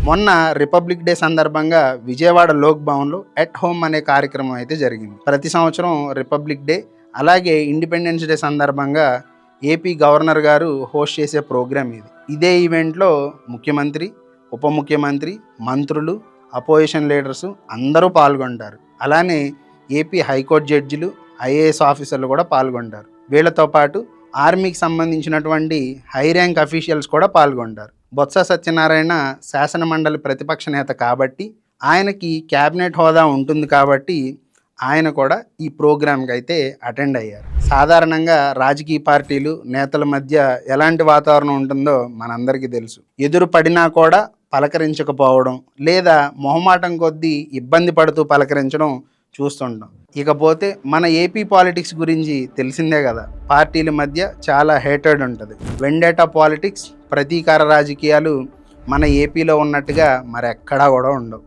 మొన్న republic day సందర్భంగా విజయవాడ లోక్ భవన్లో ఎట్ హోమ్ అనే కార్యక్రమం అయితే జరిగింది. ప్రతి సంవత్సరం రిపబ్లిక్ డే అలాగే ఇండిపెండెన్స్ డే సందర్భంగా ఏపీ గవర్నర్ గారు హోస్ట్ చేసే ప్రోగ్రామ్ ఇది. ఇదే ఈవెంట్లో ముఖ్యమంత్రి, ఉప ముఖ్యమంత్రి, మంత్రులు, అపోజిషన్ లీడర్స్ అందరూ పాల్గొంటారు. అలానే ఏపీ హైకోర్టు జడ్జిలు, ఐఏఎస్ ఆఫీసర్లు కూడా పాల్గొంటారు. వీళ్ళతో పాటు ఆర్మీకి సంబంధించినటువంటి హై ర్యాంక్ అఫీషియల్స్ కూడా పాల్గొంటారు. బొత్స సత్యనారాయణ శాసన మండలి ప్రతిపక్ష నేత కాబట్టి ఆయనకి క్యాబినెట్ హోదా ఉంటుంది కాబట్టి ఆయన కూడా ఈ ప్రోగ్రామ్కి అయితే అటెండ్ అయ్యారు. సాధారణంగా రాజకీయ పార్టీలు నేతల మధ్య ఎలాంటి వాతావరణం ఉంటుందో మనందరికీ తెలుసు. ఎదురు పడినా కూడా పలకరించకపోవడం లేదా మొహమాటం కొద్దీ ఇబ్బంది పడుతూ పలకరించడం చూస్తుంటాం. ఇకపోతే మన ఏపీ పాలిటిక్స్ గురించి తెలిసిందే కదా. పార్టీల మధ్య చాలా హేటెడ్ ఉంటుంది. వెండేటా పాలిటిక్స్, ప్రతీకార రాజకీయాలు మన ఏపీలో ఉన్నట్టుగా మరెక్కడా కూడా ఉండవు.